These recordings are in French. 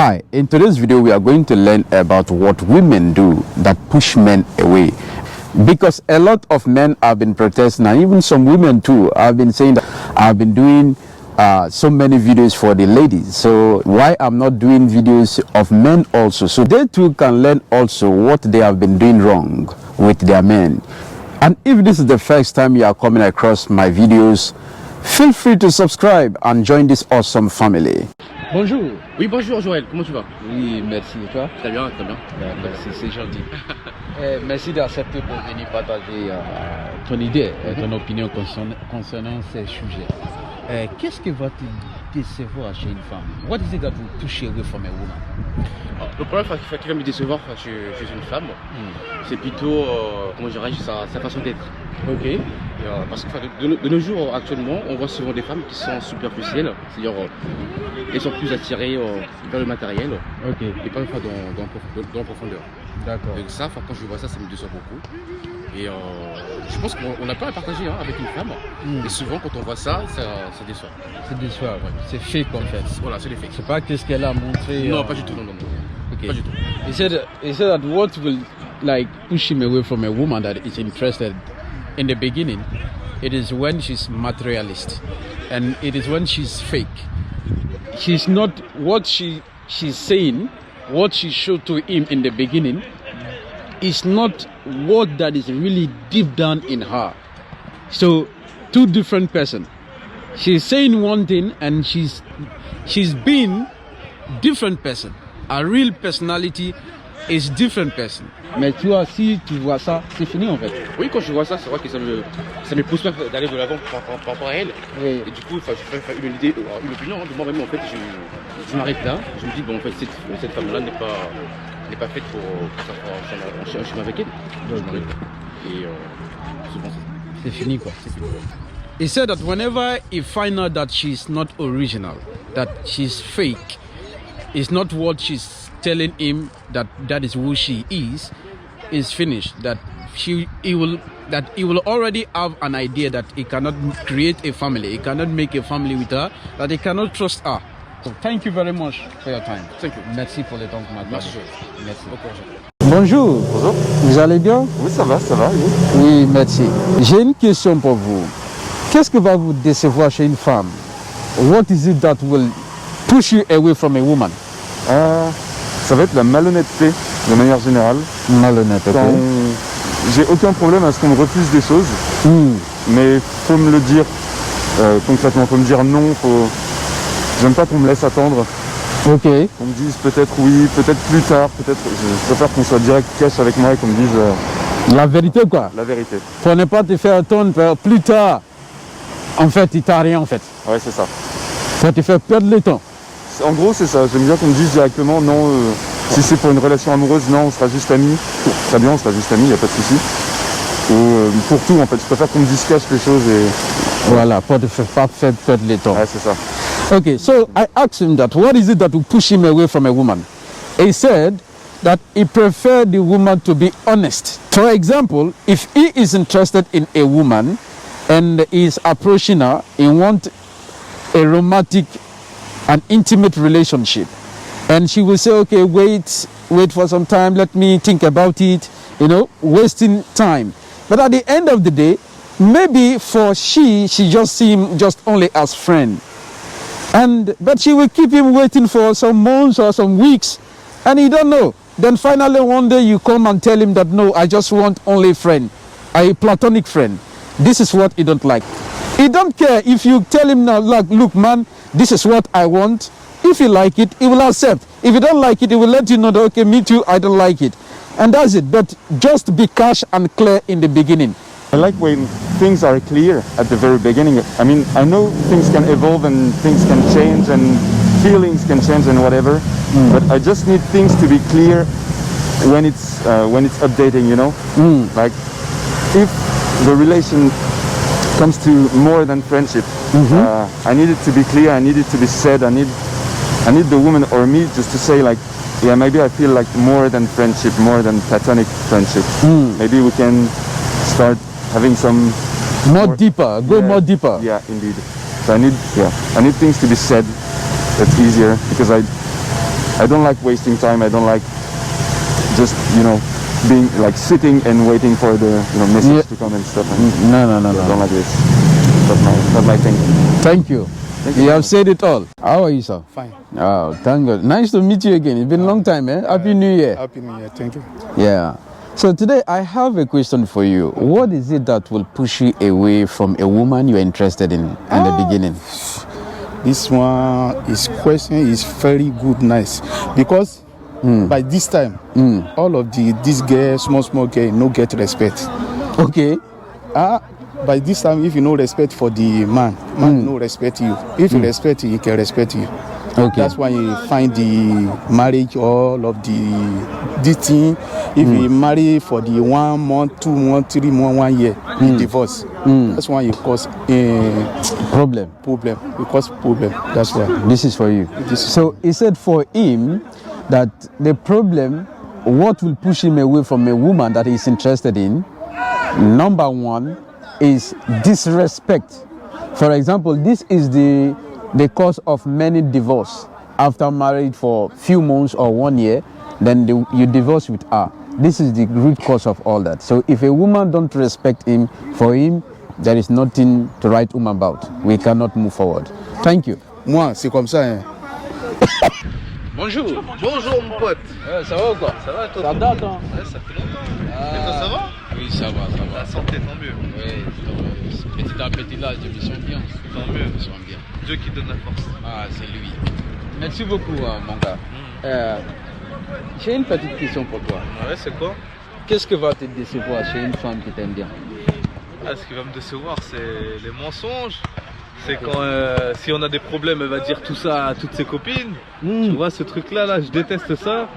Hi, in today's video we are going to learn about what women do that push men away. Because a lot of men have been protesting, and even some women too have been saying that I've been doing so many videos for the ladies, so why I'm not doing videos of men also, so they too can learn also what they have been doing wrong with their men. And if this is the first time you are coming across my videos, feel free to subscribe and join this awesome family. Bonjour. Oui, bonjour Joël, comment tu vas? Oui, merci. Et toi? Très bien, très bien. Merci, c'est gentil. Merci d'accepter pour venir partager ton idée, ton opinion concernant ces sujets. Qu'est-ce que va te décevoir chez une femme? What is it that will push you away from a woman? Le problème qui va me décevoir chez une femme, c'est plutôt, comment dirais-je, sa façon d'être. Ok. Parce que de nos jours, actuellement, on voit souvent des femmes qui sont superficielles, c'est-à-dire elles sont plus attirées vers le matériel, et pas dans la profondeur. D'accord. Donc ça, quand je vois ça, ça me déçoit beaucoup. Et je pense qu'on a pas à partager avec une femme. Et souvent, quand on voit ça, ça déçoit. C'est déçoit, ouais. C'est fake en fait. Voilà, c'est les faits. C'est pas qu'est-ce qu'elle a montré. Non, pas du tout, non. Okay. Pas du tout. He said that what will like push him away from a woman that is interested in the beginning, it is when she's materialist, and it is when she's fake. She's not what she's saying, what she showed to him in the beginning is not what that is really deep down in her. So two different person. She's saying one thing and she's being different person. A real personality is different person. Mais tu vois, si tu vois ça, c'est fini en fait. Oui, quand je vois ça, c'est vrai que ça me pousse pas d'aller de l'avant par rapport à elle. Oui. Et du coup, je fais une opinion de moi-même. En fait, je m'arrête là. Je me dis, bon, en fait, cette femme-là n'est pas faite pour faire un chemin avec elle. Je m'arrête là. Et souvent, c'est fini quoi. C'est fini. He said that whenever he finds out that she's not original, that she's fake, it's not what she's telling him that is who she is finished. That he will already have an idea that he cannot create a family, he cannot make a family with her, that he cannot trust her. So thank you very much for your time. Thank you. Merci pour le temps que tu m'as donné. Merci. Bonjour. Bonjour. Vous allez bien? Oui, ça va, oui. Oui, merci. J'ai une question pour vous. Qu'est-ce que va vous décevoir chez une femme? What is it that will push you away from a woman? Ça va être la malhonnêteté, de manière générale. Malhonnêteté. J'ai aucun problème à ce qu'on me refuse des choses, mais faut me le dire concrètement, faut me dire non, j'aime pas qu'on me laisse attendre. Ok. Qu'on me dise peut-être oui, peut-être plus tard, je préfère qu'on soit direct cash avec moi et qu'on me dise la vérité quoi. La vérité. Pour ne pas te faire attendre plus tard. En fait, il t'a rien en fait. Ouais, c'est ça. Ça te fait perdre le temps. En gros, c'est ça. J'aime bien qu'on me dise directement non, si c'est pour une relation amoureuse, non, on sera juste amis. Très bien, on sera juste amis, il n'y a pas de souci. Ou pour tout, en fait, je préfère qu'on me dise cache les choses et... Voilà, pour ne pas faire perdre le temps. Ouais, c'est ça. Okay, so I asked him that, what is it that will push him away from a woman? He said that he preferred the woman to be honest. For example, if he is interested in a woman and is approaching her, he wants a romantic an intimate relationship, and she will say, okay, wait for some time, let me think about it, wasting time. But at the end of the day, maybe for she just see him just only as friend, but she will keep him waiting for some months or some weeks, and he don't know. Then finally one day you come and tell him that no, I just want only a friend, a platonic friend. This is what he don't like. He don't care if you tell him now, like, look man, this is what I want. If you like it, he will accept. If you don't like it, he will let you know that, okay, me too, I don't like it. And that's it. But just be cash and clear in the beginning. I like when things are clear at the very beginning. I mean, I know things can evolve and things can change and feelings can change and whatever. But I just need things to be clear when it's updating, Like, if the relation comes to more than friendship, I need it to be clear, I need it to be said, I need the woman or me just to say like, yeah, maybe I feel like more than friendship, more than platonic friendship. Maybe we can start having some more deeper, more deeper. Yeah, indeed. So I need things to be said. That's easier because I don't like wasting time. I don't like just, being like sitting and waiting for the message to come and stuff. And No. I don't like this. That's my thing. Thank you. You have said it all. How are you, sir? Fine. Oh, thank God. Nice to meet you again. It's been a long time, eh? Happy New Year. Happy New Year. Thank you. Yeah. So today I have a question for you. What is it that will push you away from a woman you are interested in the beginning? This question is very good, nice, because by this time, all of these girls, small girls, no get respect. Okay. By this time, if you no respect for the man no respect you. If you respect you, he can respect you. Okay. That's why you find the marriage, all of this thing. If you marry for the 1 month, 2 months, 3 months, 1 year, you divorce. That's why you cause Problem. You cause problem. That's why. This is for you. So he said for him that the problem, what will push him away from a woman that he's interested in, number one, is disrespect. For example, this is the cause of many divorce. After marriage for few months or 1 year, then you divorce with her. This is the root cause of all that. So if a woman don't respect him, for him, there is nothing to write home about. We cannot move forward. Thank you. Moi, c'est comme ça. Hein. Bonjour mon pote. Ça va ou quoi? Ça va toi? Ça date, hein? Ouais, ça fait longtemps. Et toi ça va? Oui, ça va. La santé, tant mieux. Oui, petit à petit là, je me sens bien. Tant mieux. Je me sens bien. Dieu qui donne la force. Ah, c'est lui. Merci beaucoup, mon gars. J'ai une petite question pour toi. Ouais, c'est quoi? Qu'est-ce que va te décevoir chez une femme qui t'aime bien? Ce qui va me décevoir, c'est les mensonges. C'est quand si on a des problèmes, elle va dire tout ça à toutes ses copines. Tu vois ce truc-là, je déteste ça.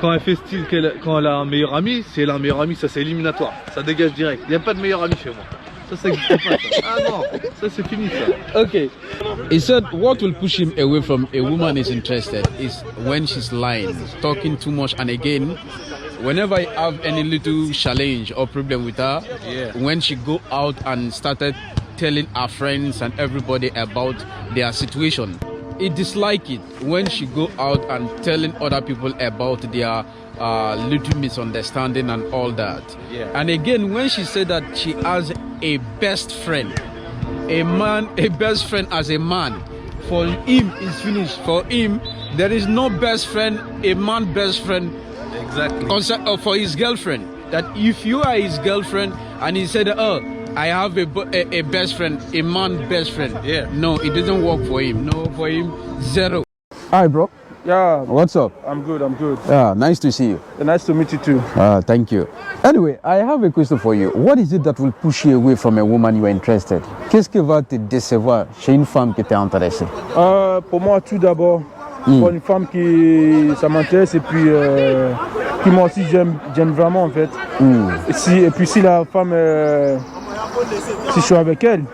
Quand elle fait style quand elle a un meilleur ami, si elle a un meilleur ami, ça c'est éliminatoire. Ça dégage direct. Il n'y a pas de meilleur ami chez moi. Ça n'existe pas ça. Ah non, ça c'est fini ça. Okay. He said what will push him away from a woman is interested is when she's lying, talking too much, and again, whenever I have any little challenge or problem with her, when she go out and started telling her friends and everybody about their situation, he dislike it when she go out and telling other people about their little misunderstanding and all that. And again, when she said that she has a best friend, a best friend as a man, for him is finished. For him, there is no best friend, a man best friend. Exactly. For his girlfriend. That if you are his girlfriend and he said, oh, I have a best friend, a man best friend. Yeah. No, it doesn't work for him. No, for him, zero. Hi, bro. Yeah, What's up? I'm good. Yeah, nice to see you. Nice to meet you too. Thank you. Anyway, I have a question for you. What is it that will push you away from a woman you are interested? Qu'est-ce qui va te décevoir chez une femme qui t'est intéressée? Pour moi, tout d'abord, pour une femme qui ça m'intéresse et puis qui moi aussi j'aime vraiment en fait. Et puis si la femme, si je suis avec elle,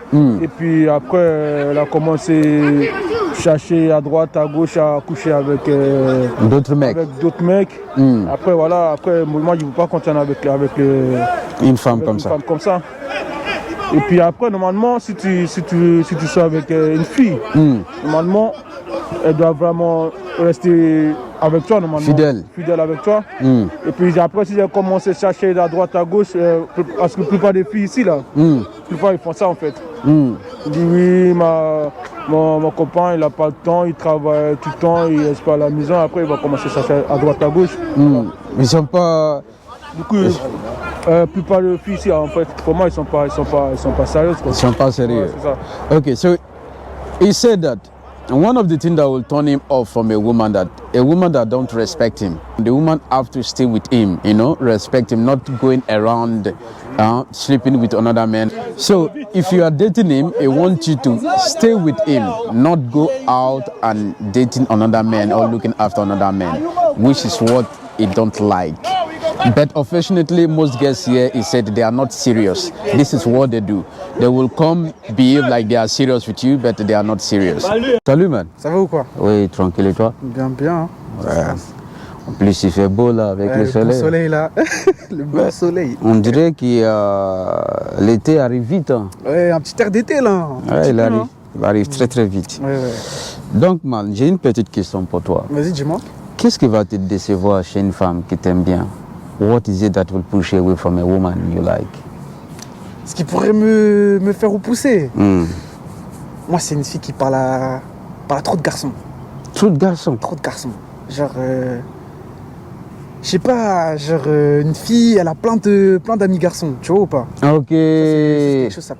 et puis après elle a commencé chercher à droite, à gauche, à coucher avec d'autres mecs. Après voilà, moi je ne veux pas continuer avec une femme avec comme une ça. femme comme ça. Et puis après, normalement, si tu sors avec une fille, normalement, elle doit vraiment rester avec toi, normalement. Fidèle avec toi. Et puis après, si elle commence à chercher à droite, à gauche, parce que la plupart des filles ici, là, la plupart ils font ça en fait. Ils disent oui, mon copain, il n'a pas le temps, il travaille tout le temps, il reste pas à la maison. Après, il va commencer à chercher à droite, à gauche. Ils sont pas... Du coup, la plupart des filles ici, en fait, pour moi, ils sont pas sérieuses. Ils sont pas sérieux. Ouais, c'est ça. Okay, so he said that one of the things that will turn him off from a woman that don't respect him, the woman have to stay with him, respect him, not going around sleeping with another man. So if you are dating him, he wants you to stay with him, not go out and dating another man or looking after another man, which is what he don't like. But unfortunately, most guests here, he said they are not serious. This is what they do. They will come, behave like they are serious with you, but they are not serious. Salut, man. Ça va ou quoi? Oui, tranquille et toi? Bien. Hein. Ouais. En plus, il fait beau là avec le soleil. Le soleil là, le beau soleil. On dirait que l'été arrive vite. Hein. Ouais, un petit air d'été là. Ouais, il arrive très très vite. Ouais. Donc, man, j'ai une petite question pour toi. Vas-y, dis-moi. Qu'est-ce qui va te décevoir chez une femme qui t'aime bien? What is it that will push you away from a woman you like? Ce qui pourrait me faire repousser. Moi, c'est une fille qui parle à trop de garçons. Trop de garçons? Trop de garçons. Genre, je sais pas, genre une fille, elle a plein d'amis garçons, tu vois ou pas? Ok. C'est quelque chose, ça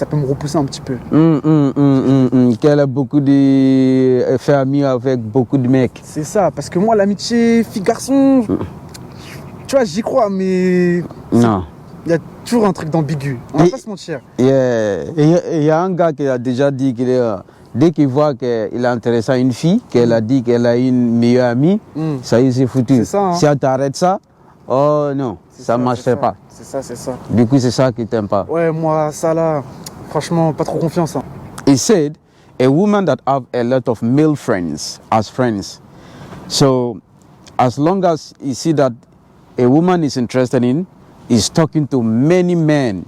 peut me repousser un petit peu. Qu'elle a beaucoup de... fait amie avec beaucoup de mecs. C'est ça, parce que moi, l'amitié fille-garçon, tu vois, j'y crois, mais... Non. Il y a toujours un truc d'ambigu, on va pas se mentir. Il y a un gars qui a déjà dit qu'il est... Dès qu'il voit qu'il est intéressant à une fille, qu'elle a dit qu'elle a une meilleure amie, ça y est, c'est foutu. C'est ça, hein. Si elle t'arrête ça, oh non, ça ne marcherait pas. C'est ça. Du coup, c'est ça qui t'aime pas. Ouais, moi, ça là, franchement, pas trop confiance. Hein. He said, a woman that have a lot of male friends as friends. So, as long as you see that a woman is interested in, is talking to many men.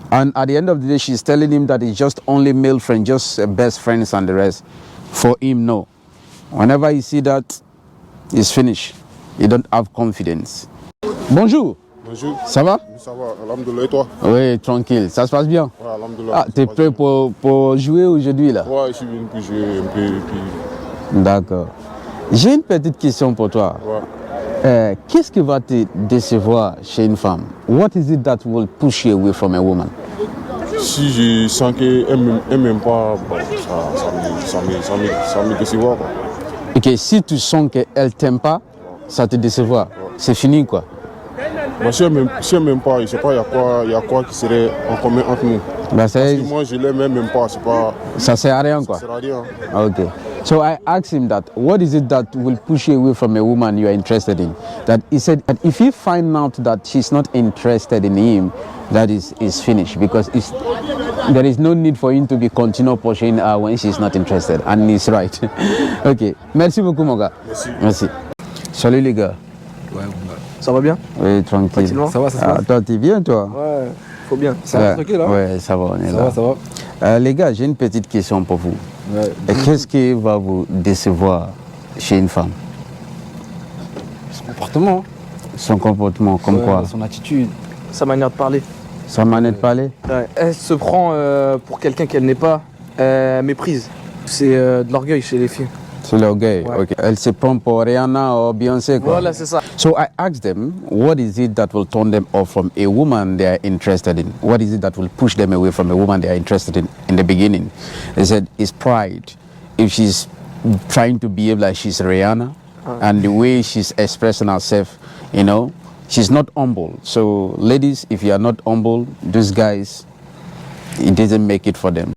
And at the end of the day, she's telling him that it's just only male friends, just best friends and the rest. For him, no. Whenever you see that, it's finished. You don't have confidence. Bonjour. Bonjour. Ça va? Ça va, alhamdoulilah, et toi? Oui, tranquille. Ça se passe bien? Ouais, alhamdoulilah. Ah, t'es prêt pour jouer aujourd'hui là? Ouais, je suis venu pour jouer un peu. Puis... D'accord. J'ai une petite question pour toi. Ouais. Qu'est-ce qui va te décevoir chez une femme? What is it that will push you away from a woman? Si je sens qu'elle m'aime pas, bon, ça me décevoir. Quoi. Ok, si tu sens qu'elle t'aime pas, ça te décevoir. C'est fini quoi. Moi, si elle m'aime pas, je sais pas, il y a quoi qui serait en commun entre nous. Bah, Parce que moi, je l'aime, elle m'aime pas, c'est pas... Ça sert à rien quoi. Ça sert à rien. Ok. So I asked him that, what is it that will push you away from a woman you are interested in? That he said that if you find out that she's not interested in him, that is finished because there is no need for him to be continue pushing her when she's not interested. And he's right. Ok. Merci beaucoup mon gars. Merci. Salut les gars. Ouais, ça va bien? Oui, tranquille. Ça va, ça se passe? Toi, t'es bien toi? Ouais, faut bien. Ça va tranquille là? Ouais, ça va, on est là. Ça va. Les gars, j'ai une petite question pour vous. Ouais. Et qu'est-ce qui va vous décevoir chez une femme? Son comportement. Son comportement, comme quoi? Son attitude, sa manière de parler. Sa manière de parler? Ouais. Elle se prend pour quelqu'un qu'elle n'est pas, méprise. C'est de l'orgueil chez les filles. C'est l'orgueil, Ouais. ok. Elle se prend pour Rihanna ou Beyoncé, quoi. Voilà, c'est ça. So I asked them, what is it that will turn them off from a woman they are interested in? What is it that will push them away from a woman they are interested in the beginning? They said, it's pride. If she's trying to behave like she's Rihanna, and the way she's expressing herself, you know, she's not humble. So ladies, if you are not humble, these guys, it doesn't make it for them.